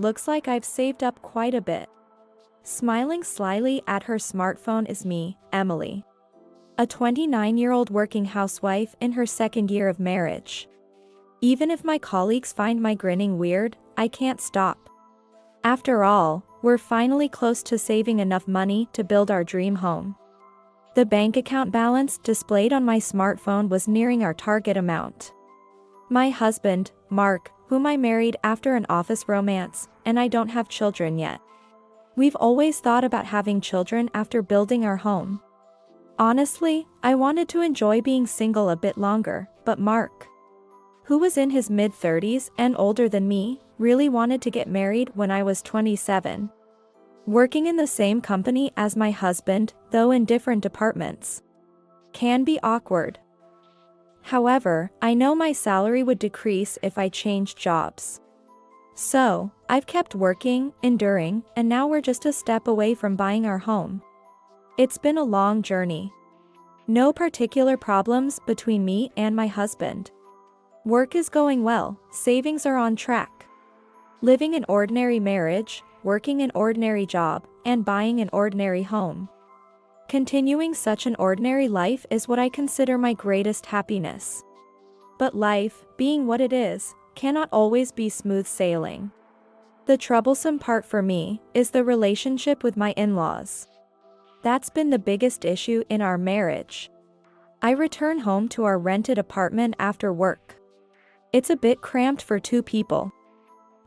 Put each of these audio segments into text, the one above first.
looks like I've saved up quite a bit. Smiling slyly at her smartphone is me, Emily. A 29-year-old working housewife in her second year of marriage. Even if my colleagues find my grinning weird, I can't stop. After all, we're finally close to saving enough money to build our dream home. The bank account balance displayed on my smartphone was nearing our target amount. My husband, Mark, whom I married after an office romance, and I don't have children yet. We've always thought about having children after building our home. Honestly, I wanted to enjoy being single a bit longer, but Mark, who was in his mid-30s and older than me, really wanted to get married when I was 27. Working in the same company as my husband, though in different departments, can be awkward. However, I know my salary would decrease if I changed jobs. So, I've kept working, enduring, and now we're just a step away from buying our home. It's been a long journey. No particular problems between me and my husband. Work is going well, savings are on track. Living an ordinary marriage, working an ordinary job, and buying an ordinary home. Continuing such an ordinary life is what I consider my greatest happiness. But life, being what it is, cannot always be smooth sailing. The troublesome part for me is the relationship with my in-laws. That's been the biggest issue in our marriage. I return home to our rented apartment after work. It's a bit cramped for 2 people.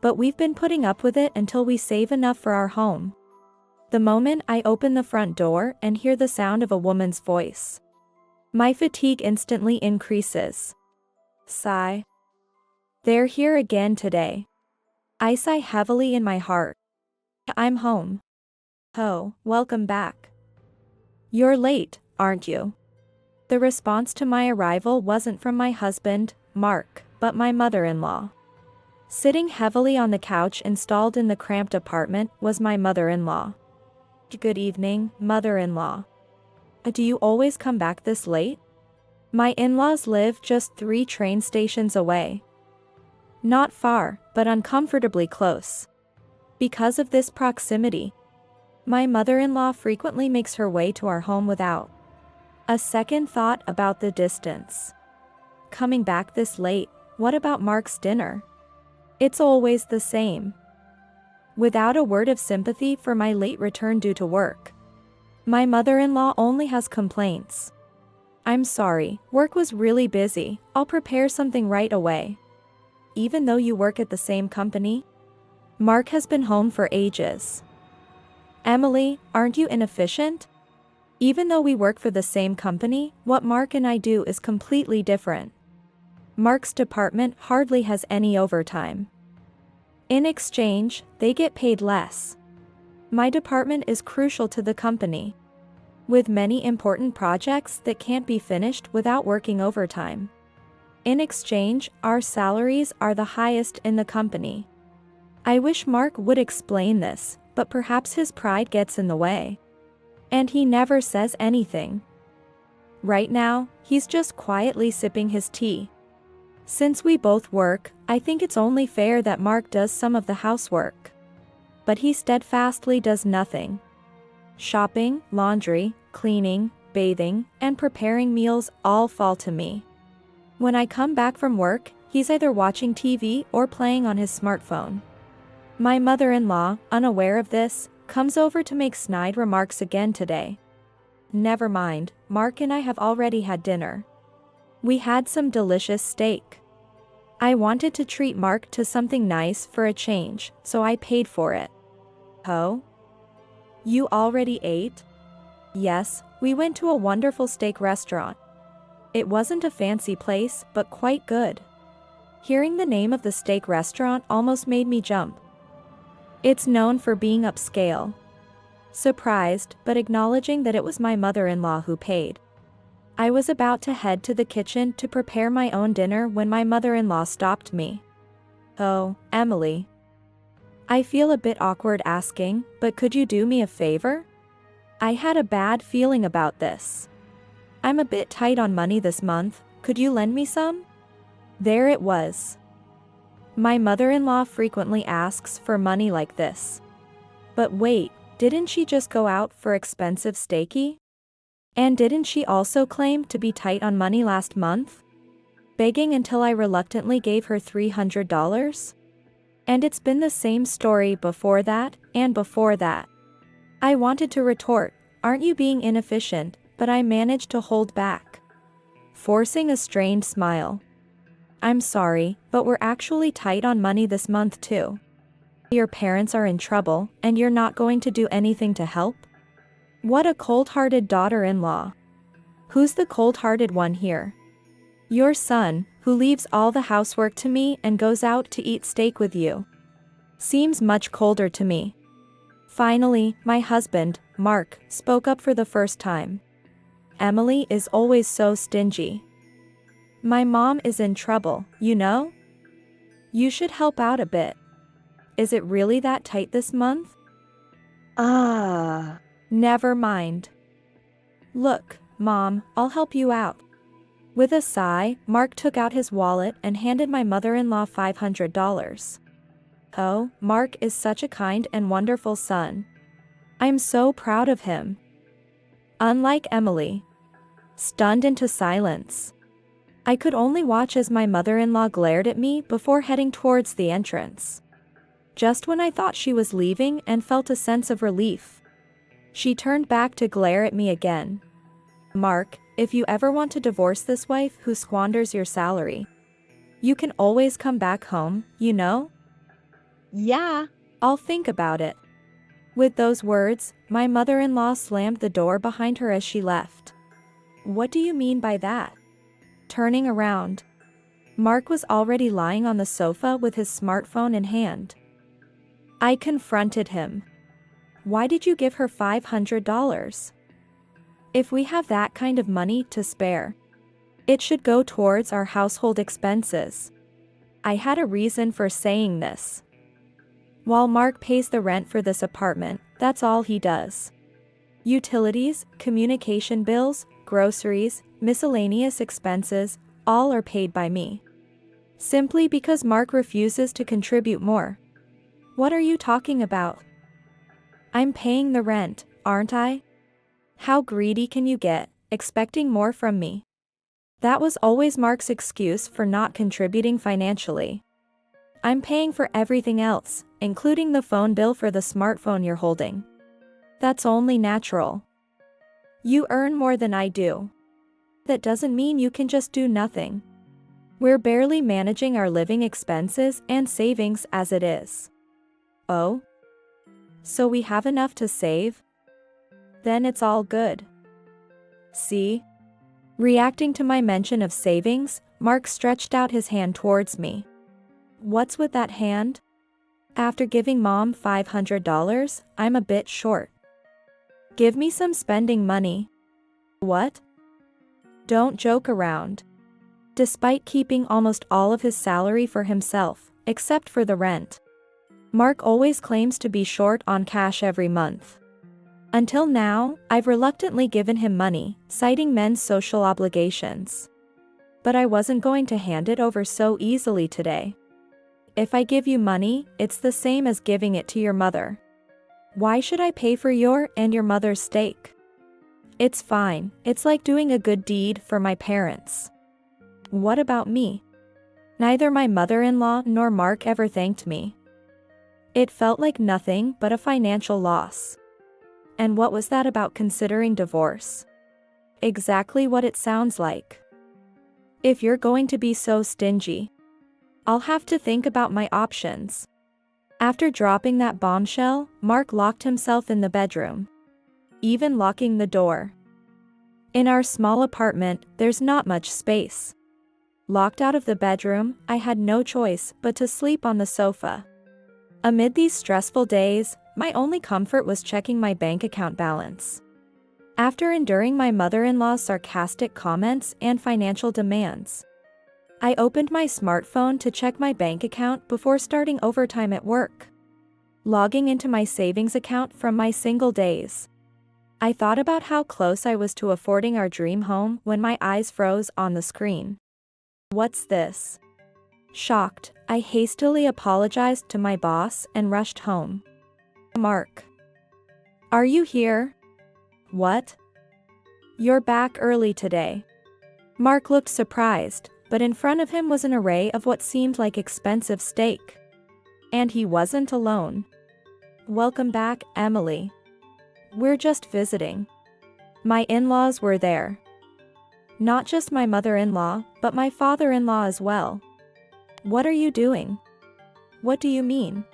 But we've been putting up with it until we save enough for our home. The moment I open the front door and hear the sound of a woman's voice, my fatigue instantly increases. Sigh. They're here again today. I sigh heavily in my heart. I'm home. Oh, welcome back. You're late, aren't you? The response to my arrival wasn't from my husband, Mark, but my mother-in-law. Sitting heavily on the couch installed in the cramped apartment was my mother-in-law. Good evening, mother-in-law. Do you always come back this late? My in-laws live just 3 train stations away. Not far, but uncomfortably close. Because of this proximity, my mother-in-law frequently makes her way to our home without a second thought about the distance. Coming back this late, what about Mark's dinner? It's always the same. Without a word of sympathy for my late return due to work, my mother-in-law only has complaints. I'm sorry, work was really busy, I'll prepare something right away. Even though you work at the same company? Mark has been home for ages. Emily, aren't you inefficient? Even though we work for the same company, what Mark and I do is completely different. Mark's department hardly has any overtime. In exchange, they get paid less. My department is crucial to the company, with many important projects that can't be finished without working overtime. In exchange, our salaries are the highest in the company. I wish Mark would explain this, but perhaps his pride gets in the way. And he never says anything. Right now, he's just quietly sipping his tea. Since we both work, I think it's only fair that Mark does some of the housework. But he steadfastly does nothing. Shopping, laundry, cleaning, bathing, and preparing meals all fall to me. When I come back from work, he's either watching TV or playing on his smartphone. My mother-in-law, unaware of this, comes over to make snide remarks again today. Never mind, Mark and I have already had dinner. We had some delicious steak. I wanted to treat Mark to something nice for a change, so I paid for it. Oh? You already ate? Yes, we went to a wonderful steak restaurant. It wasn't a fancy place, but quite good. Hearing the name of the steak restaurant almost made me jump. It's known for being upscale. Surprised, but acknowledging that it was my mother-in-law who paid, I was about to head to the kitchen to prepare my own dinner when my mother-in-law stopped me. Oh, Emily. I feel a bit awkward asking, but could you do me a favor? I had a bad feeling about this. I'm a bit tight on money this month, could you lend me some? There it was. My mother-in-law frequently asks for money like this. But wait, didn't she just go out for expensive steaky? And didn't she also claim to be tight on money last month? Begging until I reluctantly gave her $300? And it's been the same story before that, and before that. I wanted to retort, aren't you being inefficient, but I managed to hold back, forcing a strained smile. I'm sorry, but we're actually tight on money this month too. Your parents are in trouble, and you're not going to do anything to help? What a cold-hearted daughter-in-law. Who's the cold-hearted one here? Your son, who leaves all the housework to me and goes out to eat steak with you. Seems much colder to me. Finally, my husband, Mark, spoke up for the first time. Emily is always so stingy. My mom is in trouble, you know? You should help out a bit. Is it really that tight this month? Never mind. Look, Mom, I'll help you out. With a sigh, Mark took out his wallet and handed my mother-in-law $500. Oh, Mark is such a kind and wonderful son. I'm so proud of him. Unlike Emily. Stunned into silence. I could only watch as my mother-in-law glared at me before heading towards the entrance. Just when I thought she was leaving and felt a sense of relief, she turned back to glare at me again. Mark, if you ever want to divorce this wife who squanders your salary, you can always come back home, you know? Yeah. I'll think about it. With those words, my mother-in-law slammed the door behind her as she left. What do you mean by that? Turning around, Mark was already lying on the sofa with his smartphone in hand. I confronted him. Why did you give her $500? If we have that kind of money to spare, it should go towards our household expenses. I had a reason for saying this. While Mark pays the rent for this apartment, that's all he does. Utilities, communication bills, groceries, miscellaneous expenses, all are paid by me. Simply because Mark refuses to contribute more. What are you talking about? I'm paying the rent, aren't I? How greedy can you get, expecting more from me? That was always Mark's excuse for not contributing financially. I'm paying for everything else, including the phone bill for the smartphone you're holding. That's only natural. You earn more than I do. That doesn't mean you can just do nothing. We're barely managing our living expenses and savings as it is. Oh? So we have enough to save? Then it's all good. See? Reacting to my mention of savings, Mark stretched out his hand towards me. What's with that hand? After giving Mom $500, I'm a bit short. Give me some spending money. What? Don't joke around. Despite keeping almost all of his salary for himself, except for the rent, Mark always claims to be short on cash every month. Until now, I've reluctantly given him money, citing men's social obligations. But I wasn't going to hand it over so easily today. If I give you money, it's the same as giving it to your mother. Why should I pay for your and your mother's steak? It's fine, it's like doing a good deed for my parents. What about me? Neither my mother-in-law nor Mark ever thanked me. It felt like nothing but a financial loss. And what was that about considering divorce? Exactly what it sounds like. If you're going to be so stingy, I'll have to think about my options. After dropping that bombshell, Mark locked himself in the bedroom, even locking the door. In our small apartment, there's not much space. Locked out of the bedroom, I had no choice but to sleep on the sofa. Amid these stressful days, my only comfort was checking my bank account balance. After enduring my mother-in-law's sarcastic comments and financial demands, I opened my smartphone to check my bank account before starting overtime at work. Logging into my savings account from my single days, I thought about how close I was to affording our dream home when my eyes froze on the screen. What's this? Shocked, I hastily apologized to my boss and rushed home. Mark. Are you here? What? You're back early today. Mark looked surprised, but in front of him was an array of what seemed like expensive steak. And he wasn't alone. Welcome back, Emily. We're just visiting. My in-laws were there. Not just my mother-in-law, but my father-in-law as well. What are you doing? What do you mean?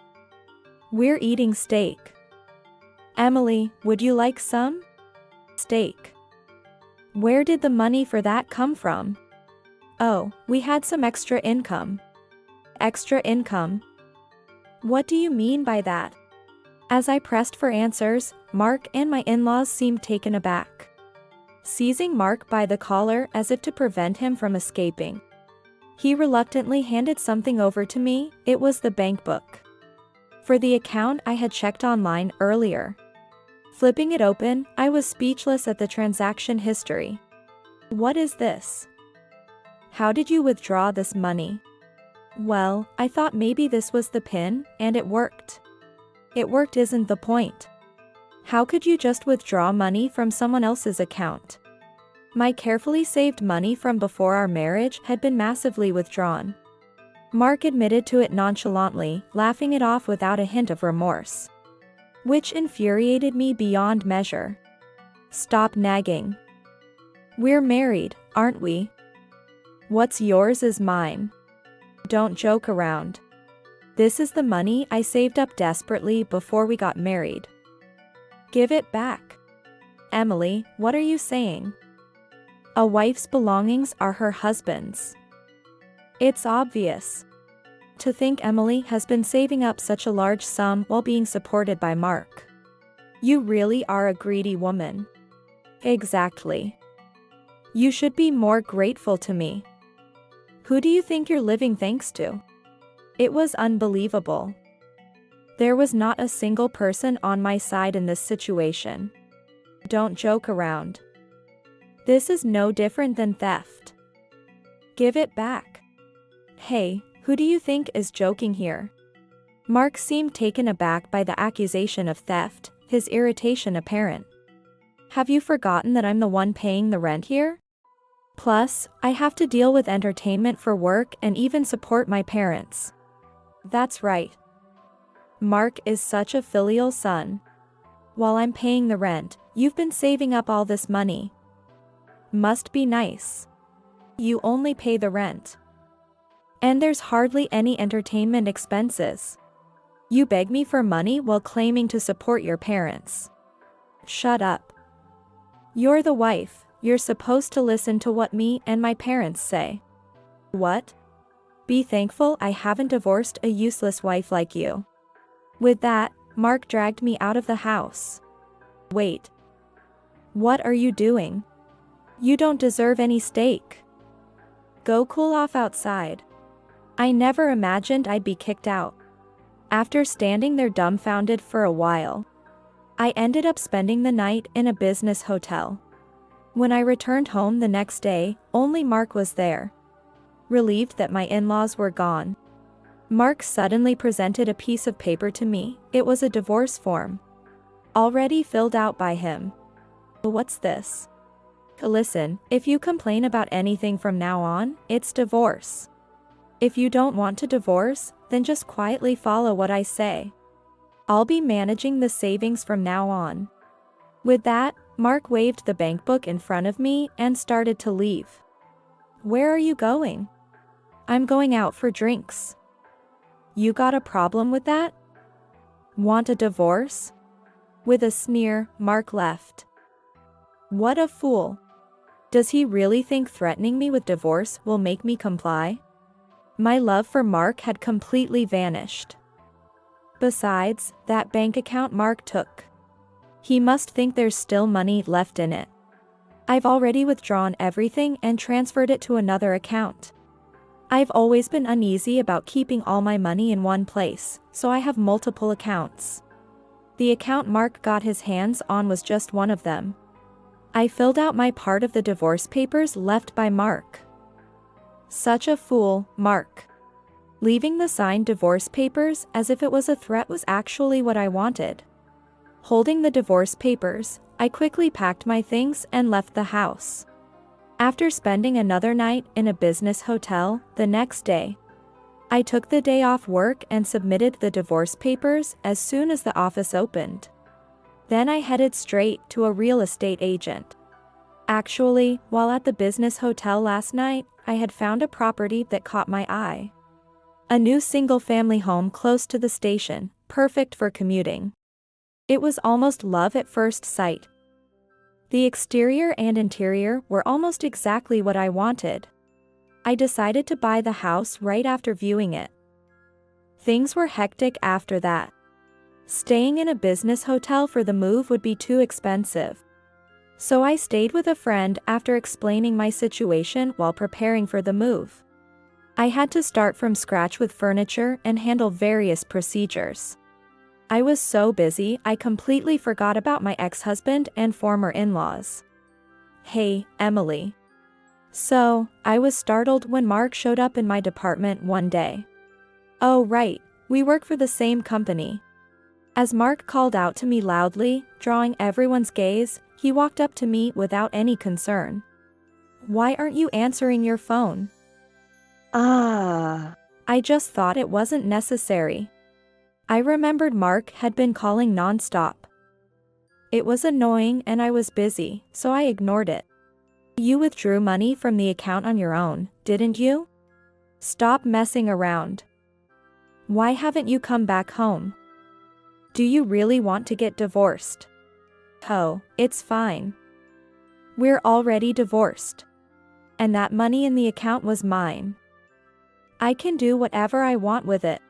We're eating steak. Emily, would you like some? Steak. Where did the money for that come from? Oh, we had some extra income. Extra income? What do you mean by that? As I pressed for answers, Mark and my in-laws seemed taken aback. Seizing Mark by the collar as if to prevent him from escaping, he reluctantly handed something over to me. It was the bank book for the account I had checked online earlier. Flipping it open, I was speechless at the transaction history. What is this? How did you withdraw this money? Well, I thought maybe this was the PIN, and it worked. It worked isn't the point. How could you just withdraw money from someone else's account? My carefully saved money from before our marriage had been massively withdrawn. Mark admitted to it nonchalantly, laughing it off without a hint of remorse, which infuriated me beyond measure. Stop nagging. We're married, aren't we? What's yours is mine. Don't joke around. This is the money I saved up desperately before we got married. Give it back. Emily, what are you saying? A wife's belongings are her husband's. It's obvious. To think Emily has been saving up such a large sum while being supported by Mark. You really are a greedy woman. Exactly. You should be more grateful to me. Who do you think you're living thanks to? It was unbelievable. There was not a single person on my side in this situation. Don't joke around. This is no different than theft. Give it back. Hey, who do you think is joking here? Mark seemed taken aback by the accusation of theft, his irritation apparent. Have you forgotten that I'm the one paying the rent here? Plus, I have to deal with entertainment for work and even support my parents. That's right. Mark is such a filial son. While I'm paying the rent, you've been saving up all this money. Must be nice. You only pay the rent. And there's hardly any entertainment expenses. You beg me for money while claiming to support your parents. Shut up. You're the wife, you're supposed to listen to what me and my parents say. What? Be thankful I haven't divorced a useless wife like you. With that, Mark dragged me out of the house. Wait. What are you doing? You don't deserve any steak. Go cool off outside. I never imagined I'd be kicked out. After standing there dumbfounded for a while, I ended up spending the night in a business hotel. When I returned home the next day, only Mark was there. Relieved that my in-laws were gone, Mark suddenly presented a piece of paper to me. It was a divorce form, already filled out by him. What's this? Listen, if you complain about anything from now on, it's divorce. If you don't want to divorce, then just quietly follow what I say. I'll be managing the savings from now on. With that, Mark waved the bank book in front of me and started to leave. Where are you going? I'm going out for drinks. You got a problem with that? Want a divorce? With a sneer, Mark left. What a fool. Does he really think threatening me with divorce will make me comply? My love for Mark had completely vanished. Besides, that bank account Mark took. He must think there's still money left in it. I've already withdrawn everything and transferred it to another account. I've always been uneasy about keeping all my money in one place, so I have multiple accounts. The account Mark got his hands on was just one of them. I filled out my part of the divorce papers left by Mark. Such a fool, Mark. Leaving the signed divorce papers as if it was a threat was actually what I wanted. Holding the divorce papers, I quickly packed my things and left the house. After spending another night in a business hotel the next day, I took the day off work and submitted the divorce papers as soon as the office opened. Then I headed straight to a real estate agent. Actually, while at the business hotel last night, I had found a property that caught my eye. A new single-family home close to the station, perfect for commuting. It was almost love at first sight. The exterior and interior were almost exactly what I wanted. I decided to buy the house right after viewing it. Things were hectic after that. Staying in a business hotel for the move would be too expensive. So I stayed with a friend after explaining my situation while preparing for the move. I had to start from scratch with furniture and handle various procedures. I was so busy I completely forgot about my ex-husband and former in-laws. Hey, Emily. So, I was startled when Mark showed up in my department one day. Oh right, we work for the same company. As Mark called out to me loudly, drawing everyone's gaze, he walked up to me without any concern. Why aren't you answering your phone? I just thought it wasn't necessary. I remembered Mark had been calling non-stop. It was annoying and I was busy, so I ignored it. You withdrew money from the account on your own, didn't you? Stop messing around. Why haven't you come back home? Do you really want to get divorced? Oh, it's fine. We're already divorced. And that money in the account was mine. I can do whatever I want with it.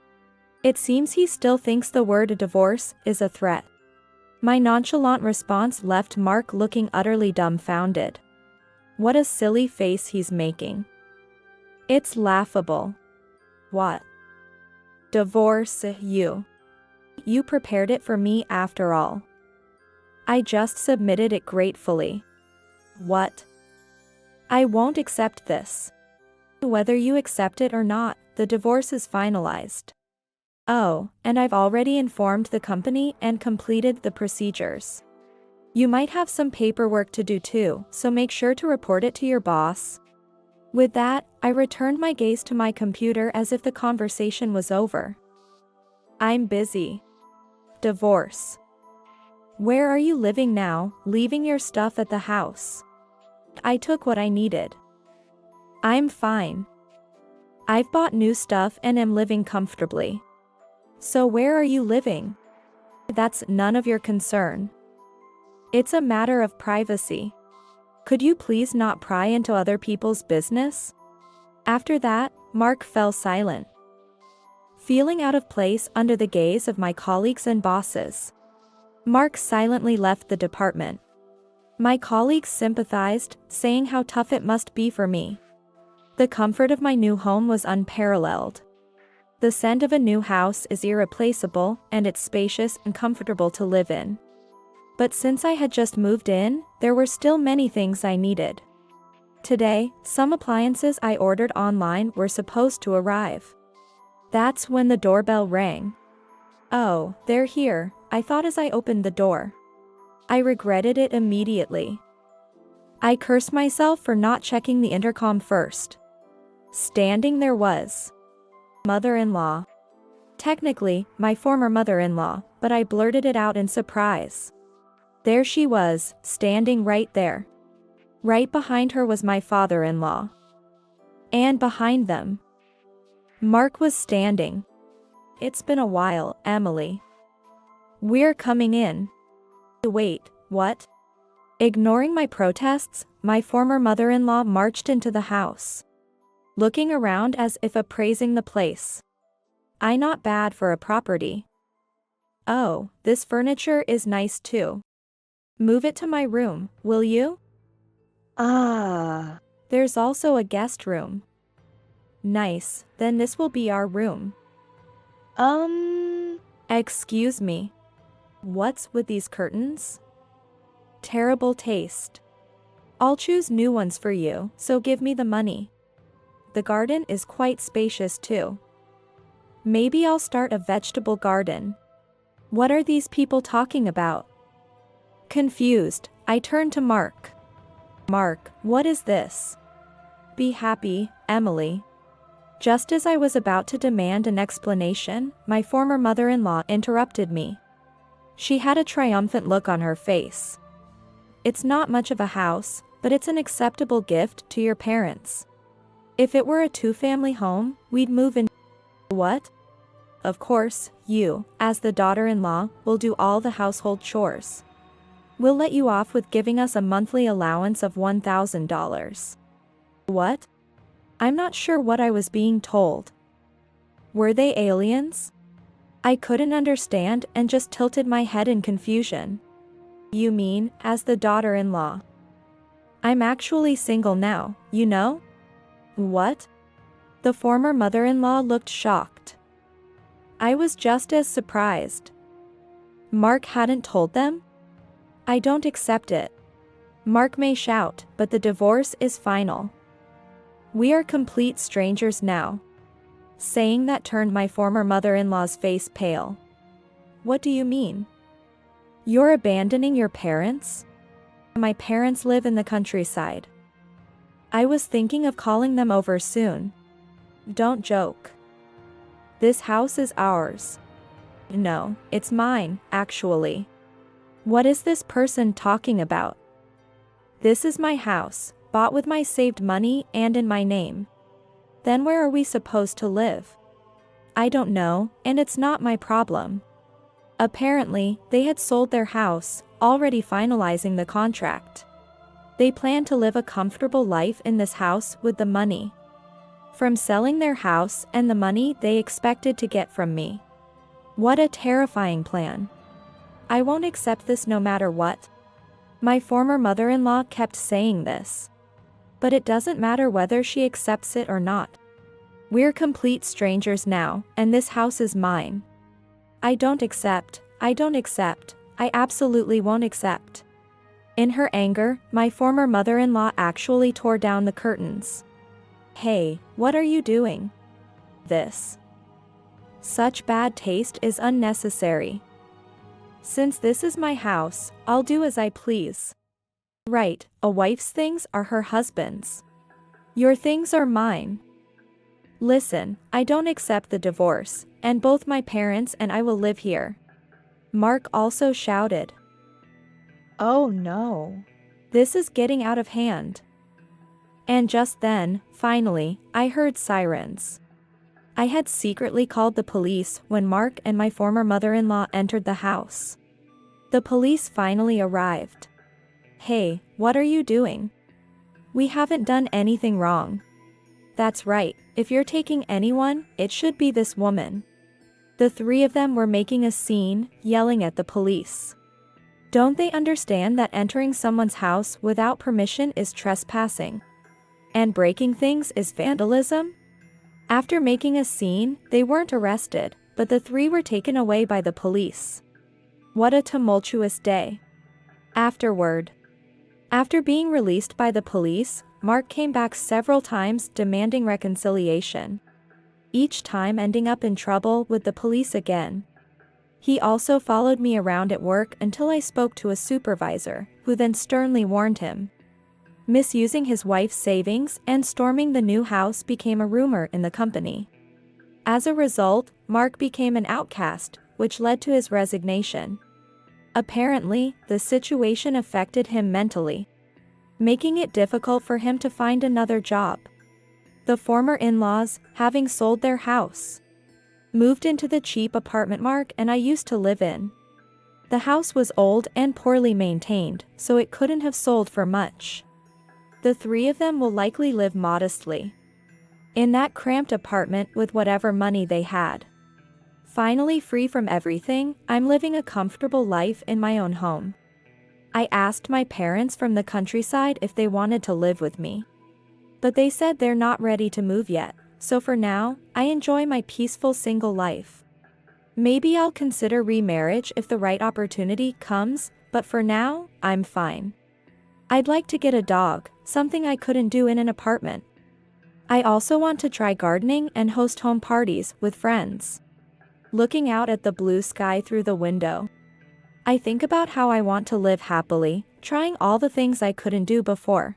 It seems he still thinks the word divorce is a threat. My nonchalant response left Mark looking utterly dumbfounded. What a silly face he's making. It's laughable. What? Divorce you? You prepared it for me after all. I just submitted it gratefully. What? I won't accept this. Whether you accept it or not, the divorce is finalized. Oh, and I've already informed the company and completed the procedures. You might have some paperwork to do too, so make sure to report it to your boss. With that, I returned my gaze to my computer as if the conversation was over. I'm busy. Divorce. Where are you living now, leaving your stuff at the house? I took what I needed. I'm fine. I've bought new stuff and am living comfortably. So where are you living? That's none of your concern. It's a matter of privacy. Could you please not pry into other people's business? After that, Mark fell silent. Feeling out of place under the gaze of my colleagues and bosses, Mark silently left the department. My colleagues sympathized, saying how tough it must be for me. The comfort of my new home was unparalleled. The scent of a new house is irreplaceable, and it's spacious and comfortable to live in. But since I had just moved in, there were still many things I needed. Today, some appliances I ordered online were supposed to arrive. That's when the doorbell rang. Oh, they're here, I thought as I opened the door. I regretted it immediately. I cursed myself for not checking the intercom first. Standing there was mother-in-law. Technically, my former mother-in-law, but I blurted it out in surprise. There she was, standing right there. Right behind her was my father-in-law. And behind them, Mark was standing. It's been a while, Emily. We're coming in. Wait, what? Ignoring my protests, my former mother-in-law marched into the house, looking around as if appraising the place. I not bad for a property. Oh, this furniture is nice too. Move it to my room, will you? There's also a guest room. Nice, then this will be our room. Excuse me. What's with these curtains? Terrible taste. I'll choose new ones for you, so give me the money. The garden is quite spacious too. Maybe I'll start a vegetable garden. What are these people talking about? Confused, I turned to Mark. Mark, what is this? Be happy, Emily. Just as I was about to demand an explanation, my former mother-in-law interrupted me. She had a triumphant look on her face. It's not much of a house, but it's an acceptable gift to your parents. If it were a two-family home, we'd move in. What? Of course, you, as the daughter-in-law, will do all the household chores. We'll let you off with giving us a monthly allowance of $1,000. What? I'm not sure what I was being told. Were they aliens? I couldn't understand and just tilted my head in confusion. You mean, as the daughter-in-law? I'm actually single now, you know? What? The former mother-in-law looked shocked. I was just as surprised. Mark hadn't told them? I don't accept it. Mark may shout, but the divorce is final. We are complete strangers now. Saying that turned my former mother-in-law's face pale. What do you mean? You're abandoning your parents? My parents live in the countryside. I was thinking of calling them over soon. Don't joke. This house is ours. No, it's mine, actually. What is this person talking about? This is my house, bought with my saved money and in my name. Then where are we supposed to live? I don't know, and it's not my problem. Apparently, they had sold their house, already finalizing the contract. They plan to live a comfortable life in this house with the money from selling their house and the money they expected to get from me. What a terrifying plan. I won't accept this no matter what. My former mother-in-law kept saying this. But it doesn't matter whether she accepts it or not. We're complete strangers now, and this house is mine. I don't accept, I absolutely won't accept. In her anger, my former mother-in-law actually tore down the curtains. Hey, what are you doing? This. Such bad taste is unnecessary. Since this is my house, I'll do as I please. Right, a wife's things are her husband's. Your things are mine. Listen, I don't accept the divorce, and both my parents and I will live here. Mark also shouted. Oh no. This is getting out of hand. And just then, finally, I heard sirens. I had secretly called the police when Mark and my former mother-in-law entered the house. The police finally arrived. Hey, what are you doing? We haven't done anything wrong. That's right, if you're taking anyone, it should be this woman. The three of them were making a scene, yelling at the police. Don't they understand that entering someone's house without permission is trespassing? And breaking things is vandalism? After making a scene, they weren't arrested, but the three were taken away by the police. What a tumultuous day. Afterward. After being released by the police, Mark came back several times demanding reconciliation. Each time ending up in trouble with the police again. He also followed me around at work until I spoke to a supervisor, who then sternly warned him. Misusing his wife's savings and storming the new house became a rumor in the company. As a result, Mark became an outcast, which led to his resignation. Apparently, the situation affected him mentally, making it difficult for him to find another job. The former in-laws, having sold their house, moved into the cheap apartment Mark and I used to live in. The house was old and poorly maintained, so it couldn't have sold for much. The three of them will likely live modestly in that cramped apartment with whatever money they had. Finally free from everything, I'm living a comfortable life in my own home. I asked my parents from the countryside if they wanted to live with me. But they said they're not ready to move yet, so for now, I enjoy my peaceful single life. Maybe I'll consider remarriage if the right opportunity comes, but for now, I'm fine. I'd like to get a dog, something I couldn't do in an apartment. I also want to try gardening and host home parties with friends. Looking out at the blue sky through the window, I think about how I want to live happily, trying all the things I couldn't do before.